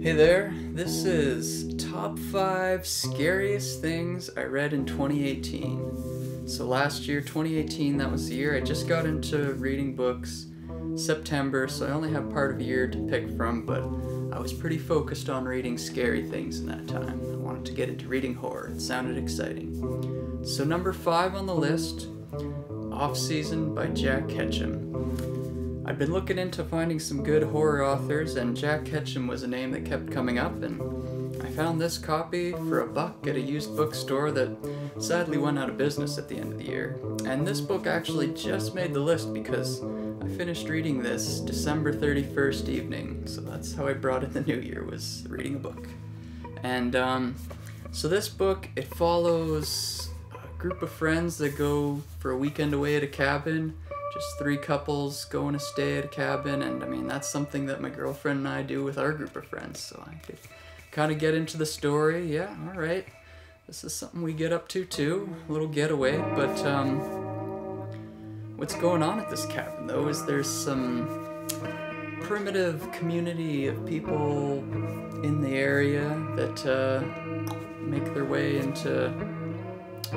Hey there, this is top 5 scariest things I read in 2018. So last year, 2018, that was the year I just got into reading books, September, so I only have part of a year to pick from, but I was pretty focused on reading scary things in that time. I wanted to get into reading horror, it sounded exciting. So number 5 on the list, Off Season by Jack Ketchum. I'd been looking into finding some good horror authors, and Jack Ketchum was a name that kept coming up, and I found this copy for $1 at a used bookstore that sadly went out of business at the end of the year. And this book actually just made the list because I finished reading this December 31st evening, so that's how I brought in the new year, was reading a book. And so this book, it follows a group of friends that go for a weekend away at a cabin. Just 3 couples going to stay at a cabin, and I mean, that's something that my girlfriend and I do with our group of friends, so I could kind of get into the story. Yeah, alright, this is something we get up to too, a little getaway, but what's going on at this cabin though is there's some primitive community of people in the area that make their way into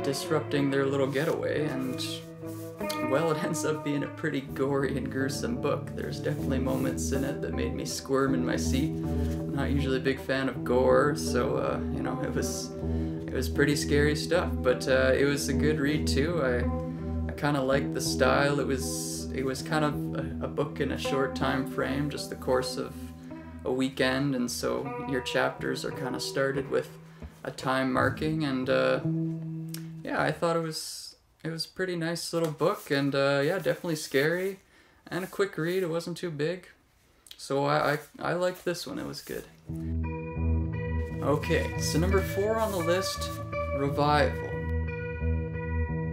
disrupting their little getaway, and well, it ends up being a pretty gory and gruesome book. There's definitely moments in it that made me squirm in my seat. I'm not usually a big fan of gore, so you know, it was pretty scary stuff. But it was a good read too. I kind of liked the style. It was kind of a book in a short time frame, just the course of a weekend, and so your chapters are kind of started with a time marking. And yeah, I thought it was a pretty nice little book, and yeah, definitely scary, and a quick read. It wasn't too big, so I liked this one. It was good. Okay, so number 4 on the list, Revival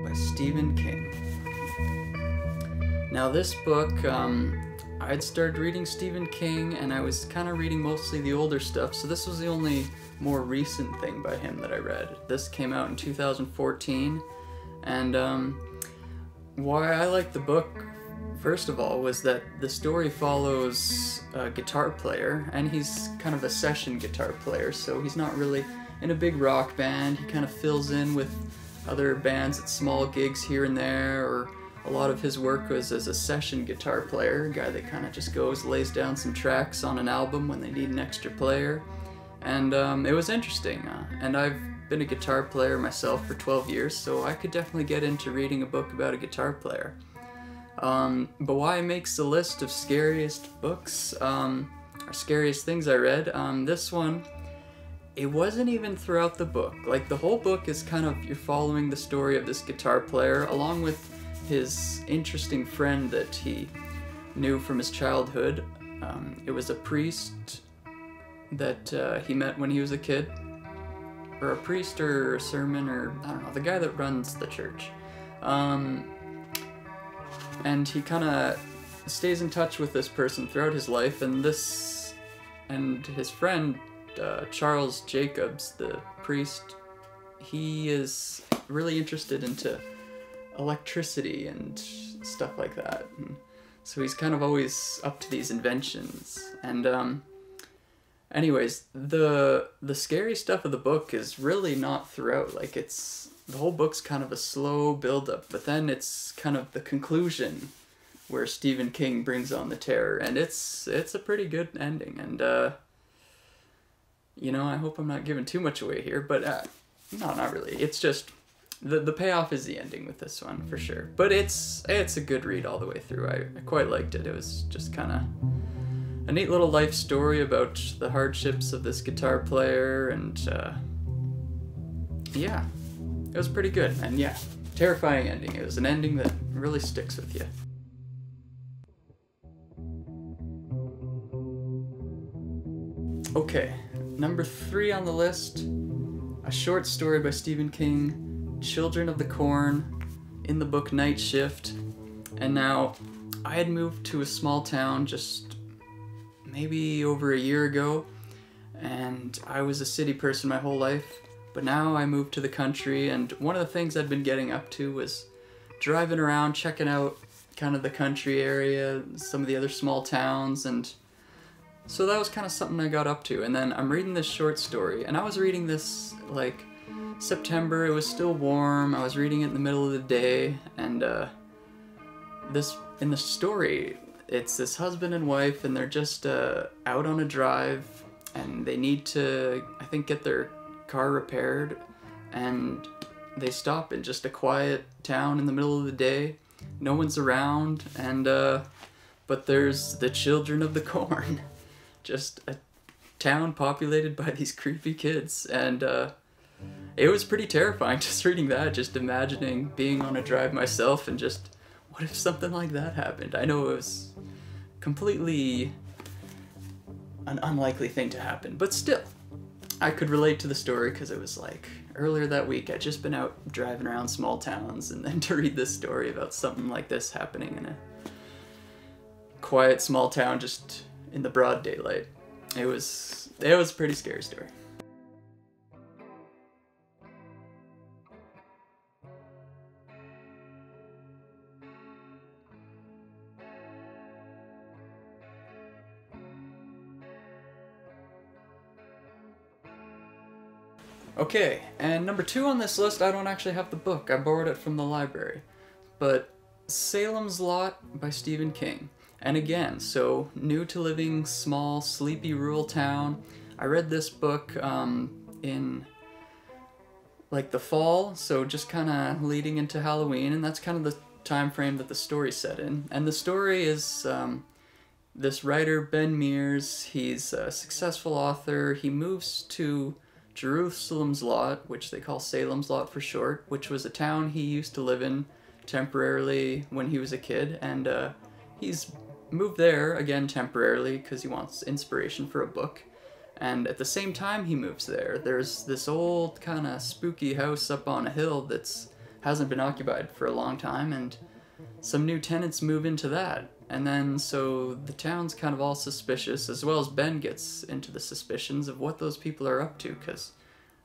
by Stephen King. Now this book, I'd started reading Stephen King, and I was kind of reading mostly the older stuff, so this was the only more recent thing by him that I read. This came out in 2014. And why I liked the book, first of all, was that the story follows a guitar player, and he's kind of a session guitar player, so he's not really in a big rock band. He kind of fills in with other bands at small gigs here and there, or a lot of his work was as a session guitar player, a guy that kind of just goes, lays down some tracks on an album when they need an extra player. And it was interesting, and I've been a guitar player myself for 12 years, so I could definitely get into reading a book about a guitar player. But why it makes the list of scariest books, or scariest things I read, this one, it wasn't even throughout the book. Like, the whole book is kind of, you're following the story of this guitar player, along with his interesting friend that he knew from his childhood. It was a priest that he met when he was a kid, or a priest or a sermon, or I don't know, the guy that runs the church. And he kind of stays in touch with this person throughout his life, and his friend, Charles Jacobs, the priest, he is really interested into electricity and stuff like that. And so he's kind of always up to these inventions. And anyways, the scary stuff of the book is really not throughout. Like, the whole book's kind of a slow build-up, but then it's kind of the conclusion where Stephen King brings on the terror, and it's a pretty good ending. And you know, I hope I'm not giving too much away here, but no, not really. It's just the payoff is the ending with this one for sure. But it's a good read all the way through. I quite liked it. It was just kind of a neat little life story about the hardships of this guitar player, and yeah, it was pretty good. And yeah, terrifying ending. It was an ending that really sticks with you. Okay, number 3 on the list, a short story by Stephen King, Children of the Corn, in the book Night Shift. And now, I had moved to a small town just maybe over a year ago, and I was a city person my whole life, but now I moved to the country, and one of the things I'd been getting up to was driving around, checking out kind of the country area, some of the other small towns, and So that was kind of something I got up to, and then I'm reading this short story, and I was reading this, like, September, it was still warm, I was reading it in the middle of the day, and, in the story, it's this husband and wife, and they're just, out on a drive, and they need to, I think, get their car repaired, and they stop in just a quiet town in the middle of the day, no one's around, and, but there's the children of the corn. Just a town populated by these creepy kids, and it was pretty terrifying just reading that, just imagining being on a drive myself and just, what if something like that happened? I know it was completely an unlikely thing to happen, but still, I could relate to the story because it was like, earlier that week I'd just been out driving around small towns, and then to read this story about something like this happening in a quiet small town just in the broad daylight. It was a pretty scary story. Okay, and number 2 on this list, I don't actually have the book. I borrowed it from the library. But Salem's Lot by Stephen King. And again, so new to living small, sleepy, rural town. I read this book in like the fall, so just kind of leading into Halloween, and that's kind of the time frame that the story's set in. And the story is this writer, Ben Mears, he's a successful author. He moves to Jerusalem's Lot, which they call Salem's Lot for short, which was a town he used to live in temporarily when he was a kid, and he's moved there again temporarily because he wants inspiration for a book. And at the same time he moves there, there's this old kind of spooky house up on a hill that's hasn't been occupied for a long time, and some new tenants move into that. And then so the town's kind of all suspicious, as well as Ben gets into the suspicions of what those people are up to, because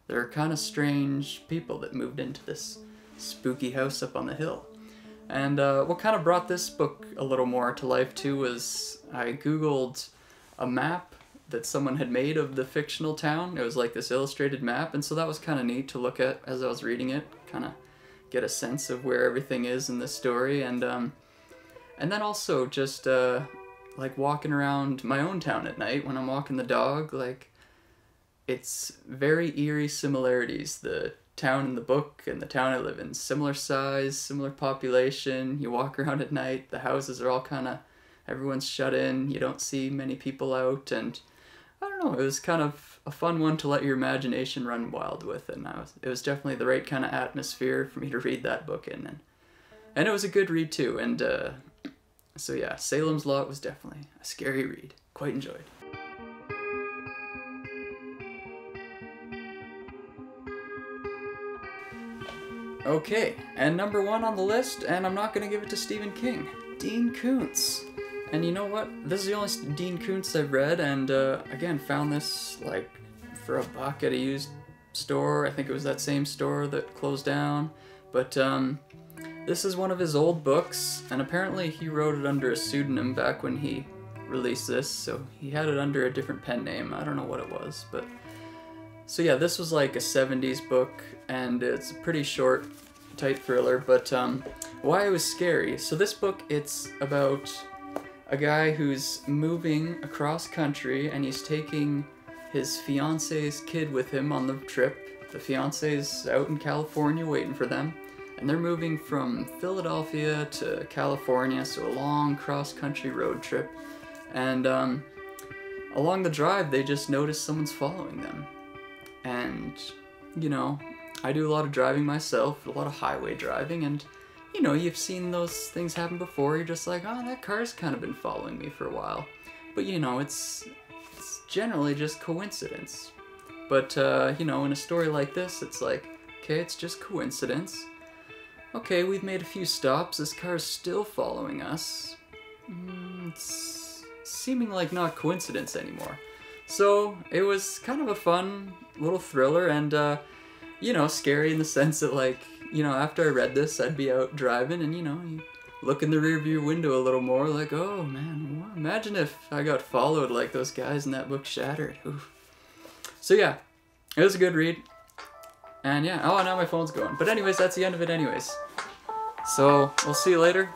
they're kind of strange people that moved into this spooky house up on the hill. And what kind of brought this book a little more to life too was I googled a map that someone had made of the fictional town. It was like this illustrated map, and so that was kind of neat to look at as I was reading it, kind of get a sense of where everything is in the story. And then also just like walking around my own town at night when I'm walking the dog, like it's very eerie similarities. The town in the book and the town I live in, similar size, similar population. You walk around at night, the houses are all kind of, everyone's shut in, you don't see many people out, and I don't know, it was kind of a fun one to let your imagination run wild with, and it was definitely the right kind of atmosphere for me to read that book in, and it was a good read too, and so yeah, Salem's Lot was definitely a scary read. Quite enjoyed. Okay, and number 1 on the list, and I'm not going to give it to Stephen King, Dean Koontz. And you know what? This is the only Dean Koontz I've read, and again, found this like for $1 at a used store. I think it was that same store that closed down. But this is one of his old books, and apparently he wrote it under a pseudonym back when he released this, so he had it under a different pen name. I don't know what it was, but so yeah, this was like a 70s book, and it's a pretty short, tight thriller, but why it was scary. So this book, it's about a guy who's moving across country, and he's taking his fiance's kid with him on the trip. The fiance's out in California waiting for them, and they're moving from Philadelphia to California, so a long cross-country road trip. And along the drive, they just notice someone's following them. And, you know, I do a lot of driving myself, a lot of highway driving, and, you know, you've seen those things happen before. You're just like, oh, that car's kind of been following me for a while. But, you know, it's generally just coincidence. But, you know, in a story like this, it's like, okay, it's just coincidence. Okay, we've made a few stops. This car's still following us. It's seeming like not coincidence anymore. So it was kind of a fun little thriller, and you know, scary in the sense that, like, you know, after I read this, I'd be out driving, and you know, you look in the rearview window a little more, like, oh man, imagine if I got followed like those guys in that book Shattered. Oof. So yeah, it was a good read. And yeah, oh, now my phone's going. But anyways, that's the end of it anyways. So we'll see you later.